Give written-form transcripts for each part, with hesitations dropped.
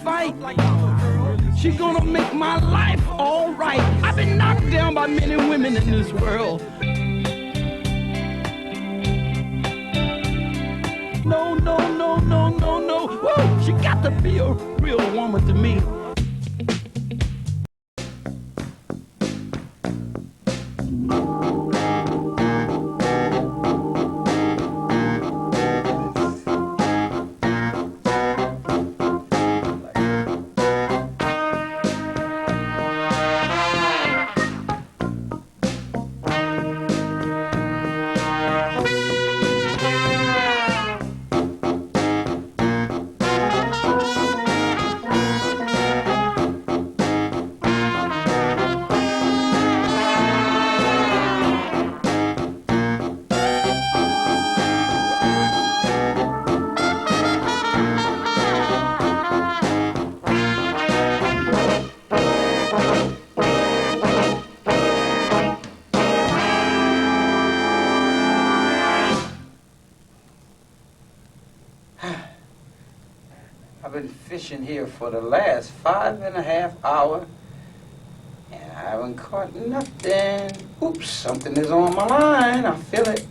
fight. She gonna make my life all right. I've been knocked down by men and women in this world. No, no, no, no, no, no. Whoa, she got to be a real woman to me. I've been fishing here for the last 5.5 hours, and I haven't caught nothing. Oops, something is on my line. I feel it.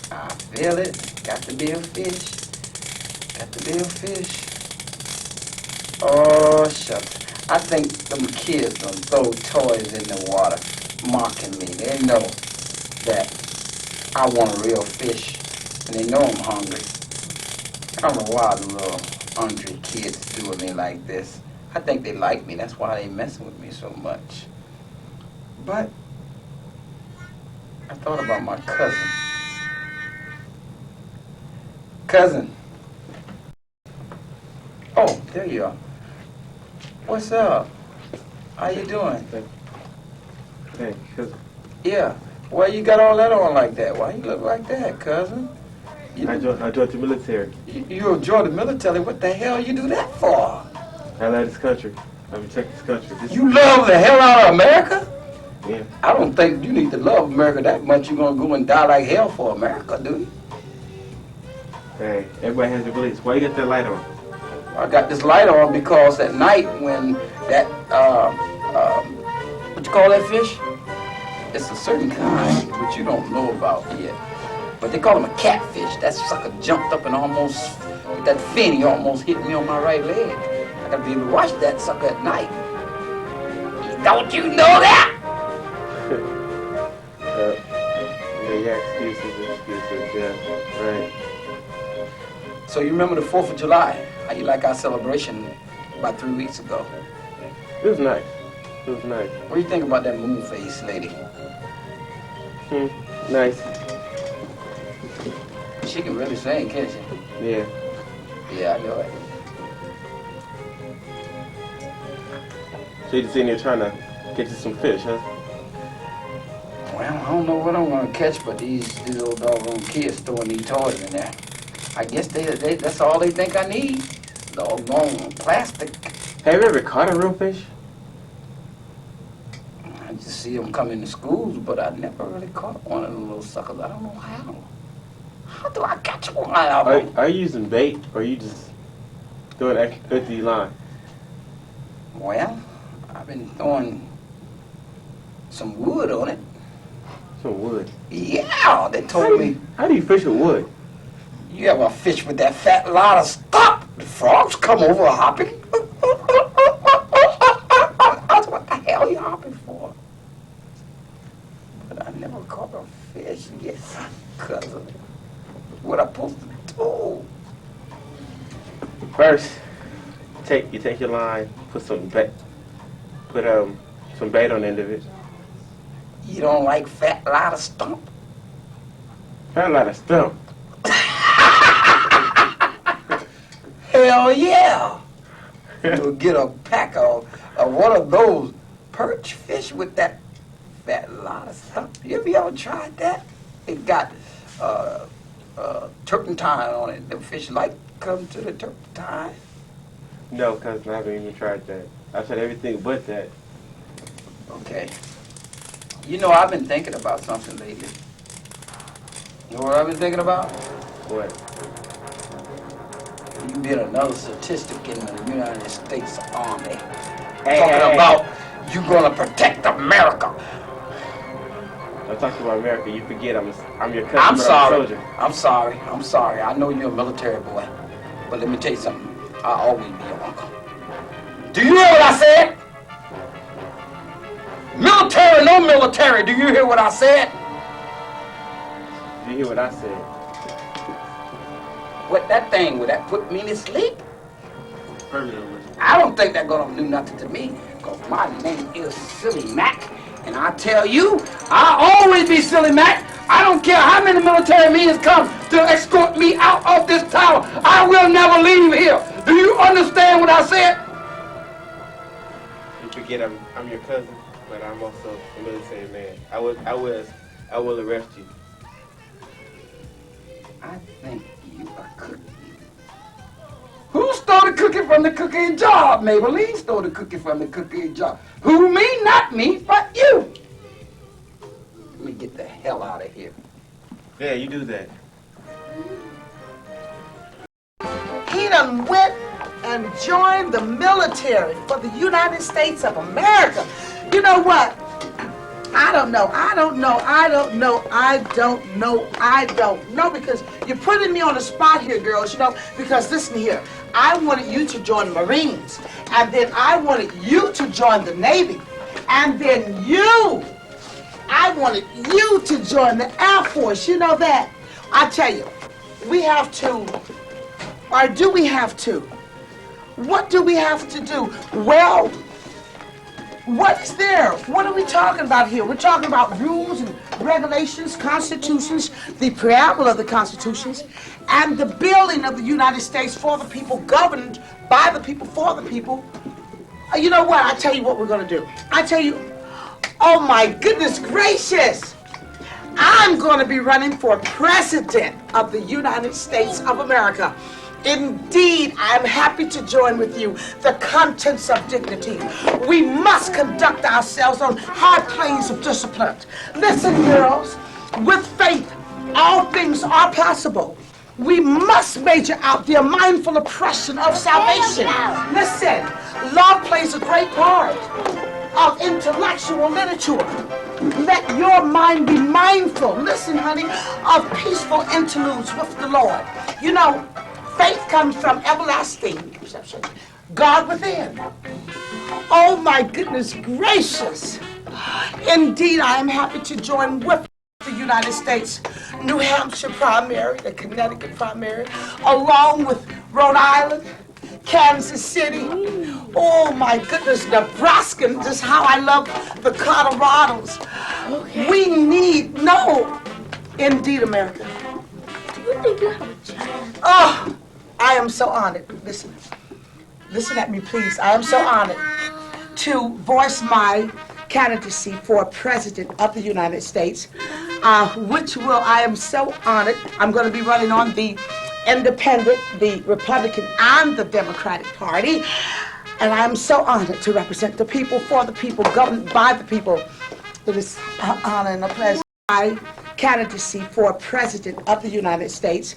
I feel it. Got to be a fish. Got to be a fish. Oh, shucks. I think them kids done throw toys in the water, mocking me. They know that I want a real fish, and they know I'm hungry. I don't know why the little hungry kids doing me like this. I think they like me. That's why they messing with me so much. But I thought about my cousin. Cousin. Oh, there you are. What's up? How you doing? Hey, cousin. Yeah. Why you got all that on like that? Why you look like that, cousin? I joined the military. You joined the military? What the hell you do that for? I love this country. I protect this country. You love the hell out of America? Yeah. I don't think you need to love America that much. You're going to go and die like hell for America, do you? Hey, everybody has their beliefs. Why you got that light on? I got this light on because at night when that, what you call that fish? It's a certain kind, which you don't know about yet. But they call him a catfish. That sucker jumped up and almost, with that fin, he almost hit me on my right leg. I gotta be able to watch that sucker at night. Don't you know that? Yeah, excuses, yeah, right. So you remember the 4th of July? How you like our celebration about 3 weeks ago? It was nice. It was nice. What do you think about that moon face lady? Nice. She can really sing, can't she? Yeah. Yeah, I know it. So you just in here trying to get you some fish, huh? Well, I don't know what I'm gonna catch, but these old doggone kids throwing these toys in there. I guess they that's all they think I need. Doggone plastic. Have you ever caught a real fish? I just see them coming to schools, but I never really caught one of them little suckers. I don't know how. How do I catch one of them? Are you using bait, or are you just throwing empty line? Well, I've been throwing some wood on it. Some wood? Yeah, they told me. How do you fish with wood? You ever fish with that fat lot of stop? The frogs come over hopping. What the hell are you hopping for? But I never caught a fish yet, cousin. What I'm supposed to do? First, you take your line, put some bait on the end of it. You don't like fat lot of stump? Fat lot of stump. Hell yeah! You'll get a pack of one of those perch fish with that fat lot of stuff. You ever tried that? It got turpentine on it. The fish like come to the turpentine. No, cousin, I haven't even tried that. I've tried everything but that. Okay. You know, I've been thinking about something lately. You know what I've been thinking about? What? You been another statistic in the United States Army. Hey, Talking about you gonna protect America. I'm talking about America. You forget I'm your cousin. I'm but sorry. I'm a soldier. I'm sorry. I know you're a military boy. But let me tell you something. I'll always be your uncle. Do you hear what I said? Military, no military. Do you hear what I said? Do you hear what I said? What that thing, would that put me to sleep? Permanently. I don't think that's gonna do nothing to me. Because my name is Silly Mac. And I tell you, I'll always be Silly Mac. I don't care how many military men come to escort me out of this tower. I will never leave here. Do you understand what I said? You forget I'm your cousin, but I'm also a military man. I will arrest you. I think you are cooking. Who stole the cookie from the cookie jar? Maybelline stole the cookie from the cookie jar. Who, me? Not me, but you. Let me get the hell out of here. Yeah, you do that. He done went and joined the military for the United States of America. You know what? I don't know, because you're putting me on the spot here, girls, you know, because listen here, I wanted you to join the Marines, and then I wanted you to join the Navy, and then I wanted you to join the Air Force, you know that? I tell you, we have to, or do we have to? What do we have to do? Well, what's there? What are we talking about here? We're talking about rules and regulations, constitutions, the preamble of the constitutions, and the building of the United States for the people, governed by the people, for the people. You know what? I tell you what we're going to do. I tell you, oh my goodness gracious, I'm going to be running for president of the United States of America. Indeed, I'm happy to join with you the contents of dignity. We must conduct ourselves on high planes of discipline. Listen, girls, with faith, all things are possible. We must measure out the mindful oppression of salvation. Listen, love plays a great part of intellectual literature. Let your mind be mindful, listen, honey, of peaceful interludes with the Lord. You know, faith comes from everlasting perception. God within. Oh my goodness gracious. Indeed, I am happy to join with the United States New Hampshire primary, the Connecticut primary, along with Rhode Island, Kansas City. Oh my goodness, Nebraska, just how I love the Colorados. Okay. We need, indeed, America. Do you think you have a chance? Oh, I am so honored. Listen at me, please. I am so honored to voice my candidacy for President of the United States, I am so honored. I'm going to be running on the Independent, the Republican, and the Democratic Party. And I'm so honored to represent the people, for the people, governed by the people. It is an honor and a pleasure. My candidacy for President of the United States,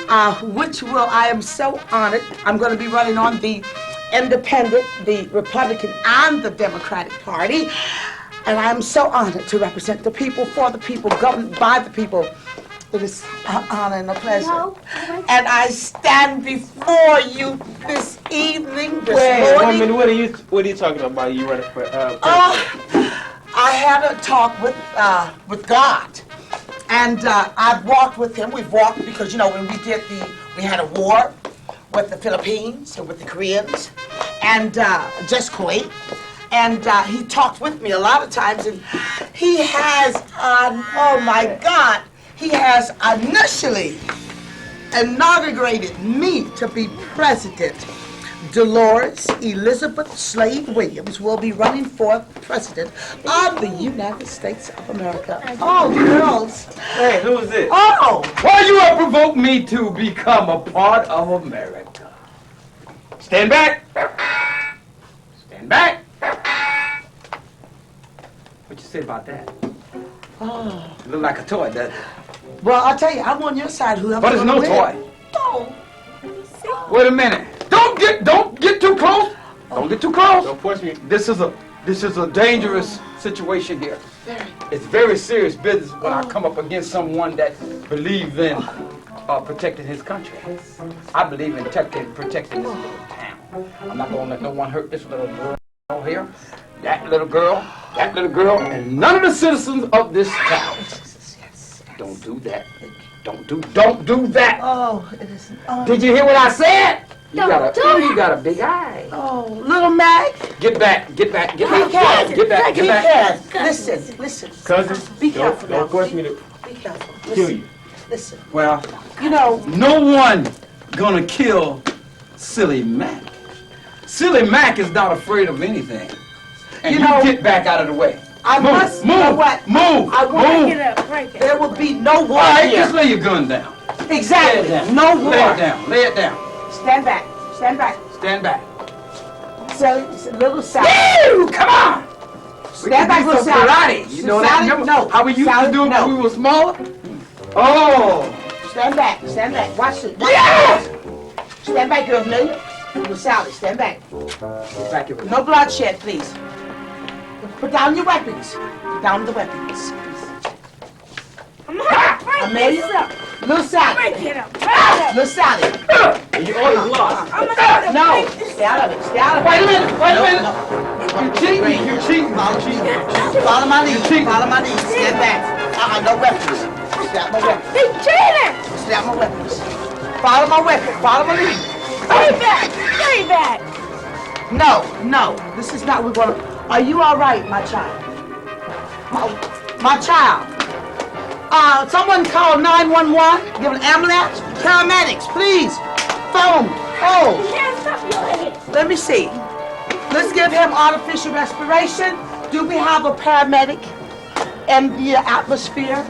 I am so honored. I'm going to be running on the Independent, the Republican, and the Democratic Party. And I'm so honored to represent the people, for the people, governed by the people. It is an honor and a pleasure. No. And I stand before you this evening, this Wait, morning. 1 minute. What are you talking about? You running for president? I had a talk with God, and I've walked with him. We've walked because, you know, when we had a war with the Philippines and with the Koreans, and just Kuwait, and he talked with me a lot of times, and he has, oh my God, he has initially inaugurated me to be president. Dolores Elizabeth Slade Williams will be running for president of the United States of America. Oh, girls. Hey, who is this? Oh! Why you have provoked me to become a part of America? Stand back. Stand back. What you say about that? Oh. You look like a toy, doesn't it? Well, I'll tell you, I'm on your side, whoever. But it's no toy. Oh. Let me see. Wait a minute. Don't get too close. Don't get too close. Don't push me. This is a dangerous situation here. It's very serious business when I come up against someone that believes in protecting his country. I believe in protecting this little town. I'm not gonna let no one hurt this little girl here, that little girl, and none of the citizens of this town. Don't do that. Don't do that. Oh, it is. Oh. Did you hear what I said? You Don't do you got a big eye. Oh, little Mac. Get back. Be careful. Listen. Cousin, Be careful now. don't force me to Be careful. kill you. Listen. Well, You know, no one gonna kill Silly Mac. Silly Mac is not afraid of anything. And You you know- get back out of the way. I must. You know what? Move. I want Break it up, break it. There will be no war All right, here. just lay your gun down. Exactly. Lay it down. No Lay it war. down. Lay it down. Stand back. Stand back. Stand back. So it's a little south. Woo! Come on. Stand back, We little can do some south. karate. You know that? Salad, Remember no. how we used to Salad, do it no. when we were smaller? Oh. Stand back. Stand back. Watch it. Watch Yes! it. Stand back, girl. No. Little Sally, stand back. Back your No bloodshed, please. Put down your weapons. Put down the weapons. I'm gonna break Amelia? this up. Little Sally. Break it up. Break it up. Little Sally. And you always lost. I'm gonna No. break this Stay out of it. Stay out of it. Wait a minute. Wait a No, minute. no. You're cheating. You're cheating. Follow my lead. Follow my lead. Stand back. No weapons. Stay out my weapons. He's cheating. Stay out my weapons. Follow my weapon. Follow my lead. Stay back. Stay back. No. This is not what we're gonna. Are you all right, my child? My child. Someone call 911. Give an ambulance. Paramedics, please. Phone. Oh. Can't stop your head. Let me see. Let's give him artificial respiration. Do we have a paramedic in the atmosphere?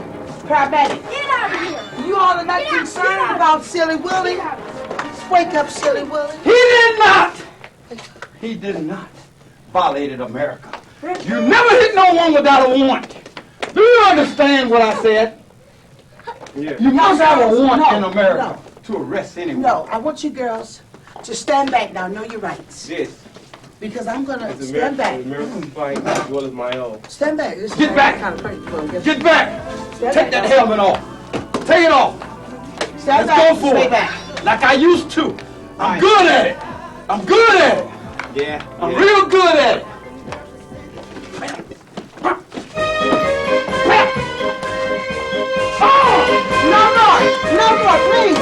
Paramedic. Get out of here. You all are not Get out, concerned get out. about Silly Willie? Get out. Wake up, Silly Willie. He did not. He did not violate America. You never hit no one without a warrant. Do you understand what I said? Yeah. You must have a warrant No, in America no. to arrest anyone. No, I want you girls to stand back now. Know your rights. Yes. Because I'm gonna It's stand back. American fight as well as my own. Stand back. This is Get the back. kind of fight you're gonna get. Get back. Stand Take back. that helmet off. Take it off. Stand Let's back. go for Stay it. back. Like I used to. I'm good at it. I'm good at it. Yeah. I'm real good at it. No more, please.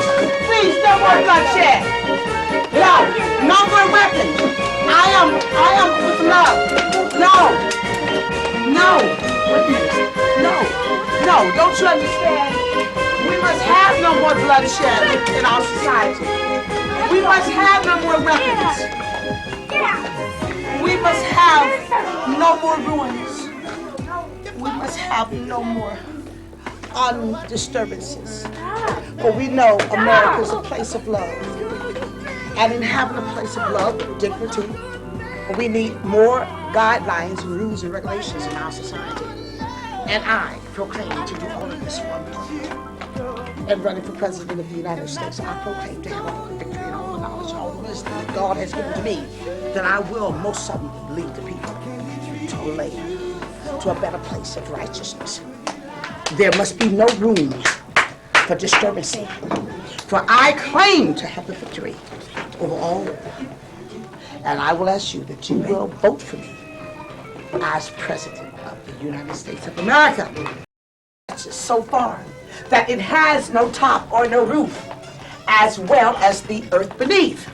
Please, no more bloodshed. No more weapons. I am with love. No. Wait a minute. No, don't you understand? We must have no more bloodshed in our society. We must have no more weapons. We must have no more ruins. We must have no more disturbances. For we know America is a place of love. And in having a place of love and dignity, we need more guidelines and rules and regulations in our society. And I proclaim to do all of this one. And running for President of the United States, I proclaim to have all the victory and all the knowledge and all the wisdom that God has given to me, that I will most certainly lead the people to a land, to a better place of righteousness. There must be no room for disturbance, for I claim to have the victory over all. And I will ask you that you will vote for me as President of the United States of America. So far that it has no top or no roof, as well as the earth beneath.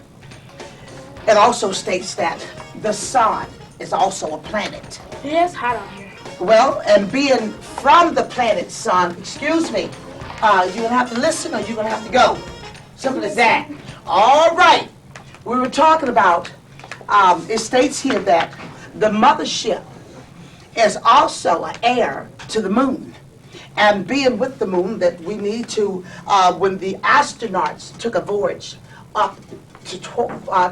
It also states that the sun is also a planet. It is hot out here. Well, and being from the planet sun, excuse me, you're gonna have to listen or you're gonna have to go. Simple as that. All right. We were talking about, it states here that the mothership is also an heir to the moon. And being with the moon, that we need to, when the astronauts took a voyage up to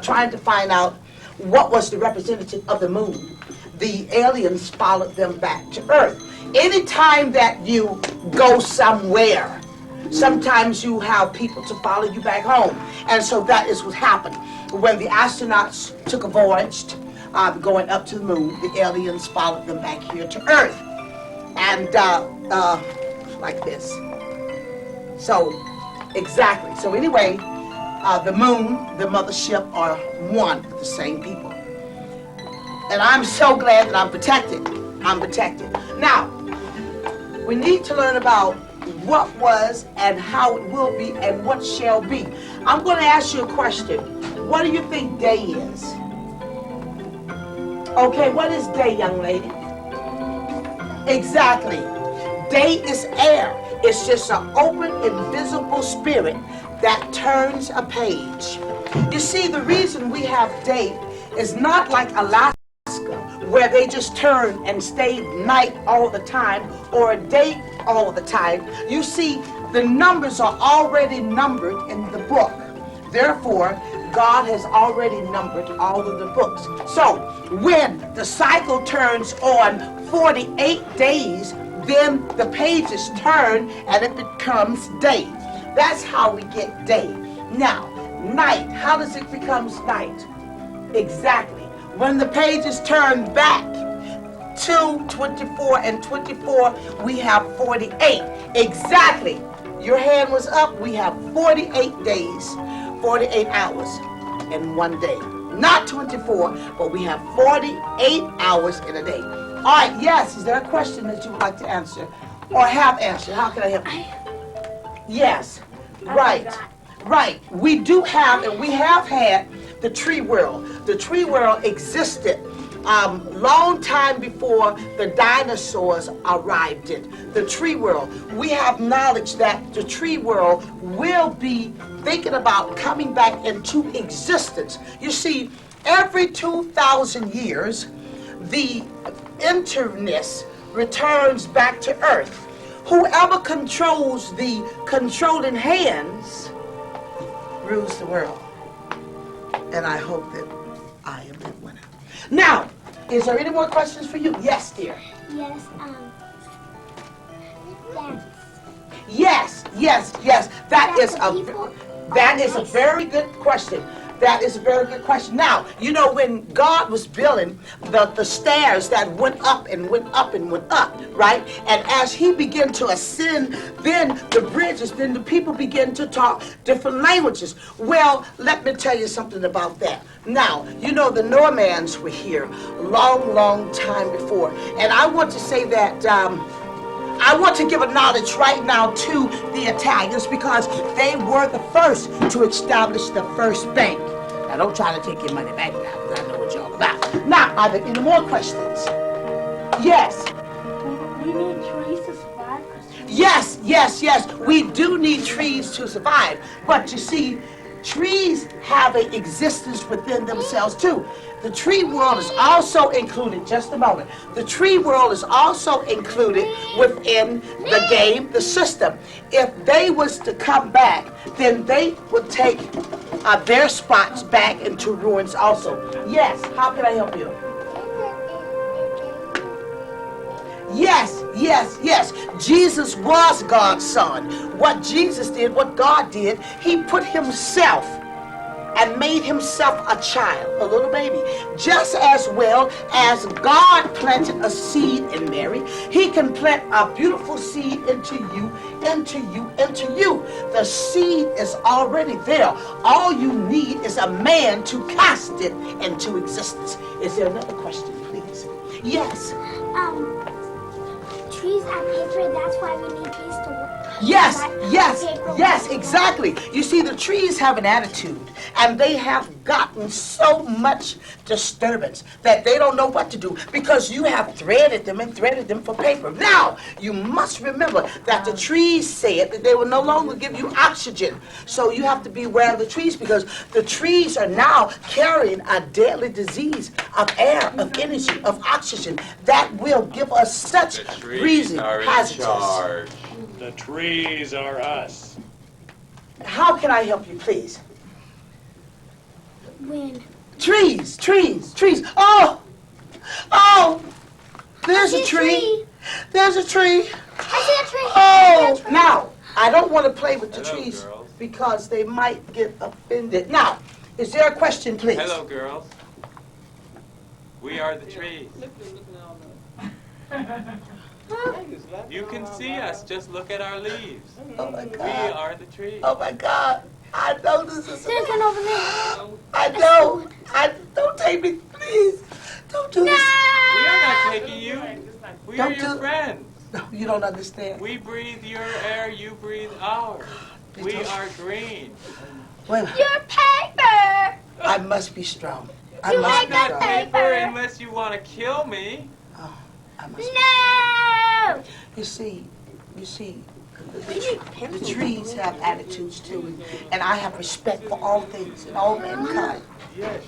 trying to find out what was the representative of the moon, the aliens followed them back to Earth. Anytime that you go somewhere, Sometimes you have people to follow you back home. And so that is what happened. When the astronauts took a voyage going up to the moon, the aliens followed them back here to Earth. And like this. So, exactly. So anyway, the moon, the mothership are one with the same people. And I'm so glad that I'm protected. I'm protected. Now, we need to learn about what was and how it will be and what shall be. I'm going to ask you a question. What do you think day is? Okay, what is day, young lady? Exactly. Day is air. It's just an open, invisible spirit that turns a page. You see, the reason we have day is not like Alaska, where they just turn and stay night all the time or day all the time. You see, the numbers are already numbered in the book. Therefore, God has already numbered all of the books. So, when the cycle turns on 48 days, then the pages turn and it becomes day. That's how we get day. Now, night, how does it become night? Exactly. When the pages turn back to 24 and 24, we have 48. Exactly. Your hand was up. We have 48 days, 48 hours in one day. Not 24, but we have 48 hours in a day. All right, yes, is there a question that you would like to answer or have answered? How can I help you? Yes, right. We do have, and we have had the tree world. The tree world existed long time before the dinosaurs arrived in the tree world. We have knowledge that the tree world will be thinking about coming back into existence. You see, every 2,000 years, the interness returns back to Earth. Whoever controls the controlling hands rules the world. And I hope that I am that winner. Now, is there any more questions for you? Yes, dear. Yes, Yes. That is a very good question. That is a very good question. Now, you know, when God was building the stairs that went up and went up and went up, right? And as he began to ascend, then the bridges, then the people began to talk different languages. Well, let me tell you something about that. Now, you know, the Normans were here long time before. And I want to say that I want to give a knowledge right now to the Italians because they were the first to establish the first bank. Now, don't try to take your money back now because I know what you're all about. Now, are there any more questions? Yes. We need trees to survive. Yes. We do need trees to survive. But you see, trees have an existence within themselves too. The tree world is also included, just a moment. The tree world is also included within the game, the system. If they was to come back, then they would take their spots back into ruins also. Yes, how can I help you? Yes. Jesus was God's son. What Jesus did, what God did, he put himself and made himself a child, a little baby. Just as well as God planted a seed in Mary, he can plant a beautiful seed into you. The seed is already there. All you need is a man to cast it into existence. Is there another question, please? Yes. Trees are paper, that's why we need trees to work. Yes, exactly. You see, the trees have an attitude, and they have gotten so much disturbance that they don't know what to do because you have threaded them for paper. Now, you must remember that the trees said that they will no longer give you oxygen. So you have to be aware of the trees because the trees are now carrying a deadly disease of air, of energy, of oxygen that will give us such breathing hazards. The trees are us. How can I help you, please? Wind. Trees. Oh, there's a tree. There's a tree. I see a tree. Oh, now, I don't want to play with the Hello, trees girls. because they might get offended. Now, is there a question, please? Hello, girls. We are the trees. You can see us. Just look at our leaves. Oh my We God. are the trees. Oh my God. I know this is. There's one over there. I know. Don't take me, please. Don't do this. We are not taking you. We are Don't your do- friends. No, you don't understand. We breathe your air. You breathe ours. We are green. Wait a minute. Your paper. I must be strong. I You must like be that strong. paper? Paper, unless you want to kill me. Oh, I must be. No. You see, the trees have attitudes too, and I have respect for all things and all mankind. Yes.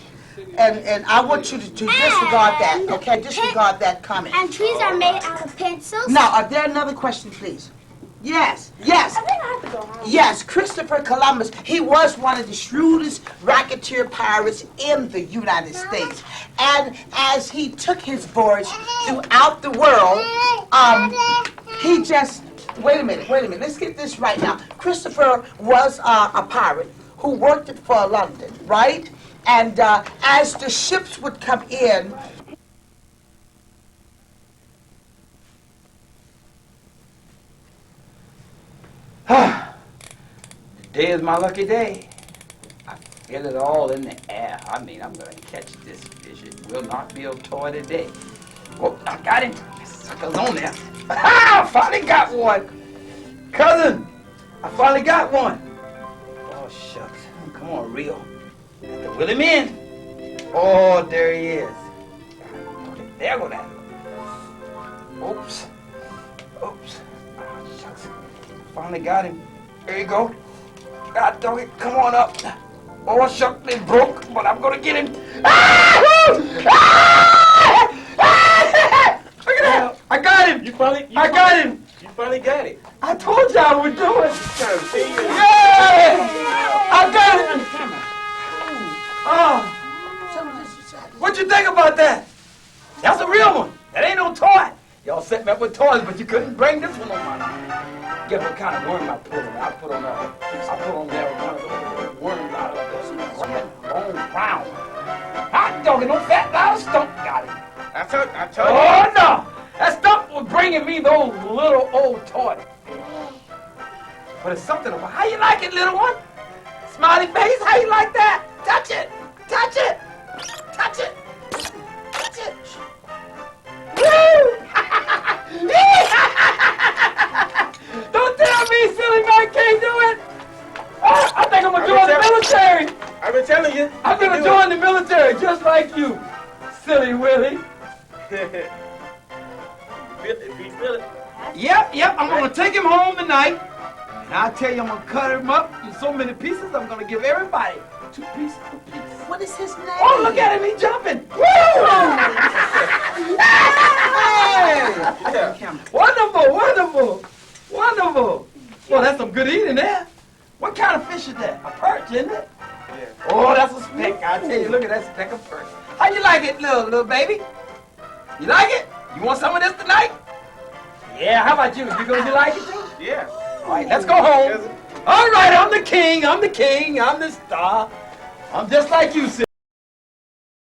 And I want you to disregard that, okay? Disregard that comment. And trees are made out of pencils. Now, are there another question, please? Yes, yes. I think I have to go home. Yes, Christopher Columbus, he was one of the shrewdest racketeer pirates in the United States. And as he took his voyage throughout the world, he just, wait a minute, let's get this right now. Christopher was a pirate who worked for London, right? And as the ships would come in, Today is my lucky day. I feel it all in the air. I mean, I'm gonna catch this fish. It will not be a toy today. Oh, I got him. This sucker's on there. I finally got one. Cousin, I finally got one. Oh, shucks. Come on, reel. Have to wheel him in. Oh, there he is. There go that. Oops. Oops. Oh, shucks. Finally got him. There you go. God dog it, come on up. Oh, shucks, they broke, but I'm gonna get him. Ah! Ah! Look at that. I got him. I got him. You finally got it. I told you I would do it. Trying to see you. Yeah! I got it. Oh, what you think about that? That's a real one. That ain't no toy. Y'all set me up with toys, but you couldn't bring this one on my. Guess what kind of worm I put on? I put on there one of those worms out of this bone brown. Hot dog, no fat loud stump got it. I told you. Oh no! That stump was bringing me those little old toys. But it's something about how you like it, little one. Smiley face, how you like that? Touch it, touch it, touch it, touch it. Woo! Don't tell me silly man can't do it. I think I'm gonna join the military. I've been telling you. I'm gonna join the military just like you, silly Willie. Feel it. Yep, I'm gonna take him home tonight. And I'll tell you, I'm gonna cut him up in so many pieces, I'm gonna give everybody 2 pieces apiece. what is his name? Oh, look at him, he's jumping. Woo! Yeah. Wonderful, wonderful, wonderful. Well, that's some good eating there. What kind of fish is that? A perch, isn't it? Yeah. Oh, that's a speck. I tell you, look at that speck of perch. How you like it, little baby? You like it? You want some of this tonight? Yeah, how about you? You like it too? Yeah. All right, let's go home. All right, I'm the king, I'm the star. I'm just like you, sis.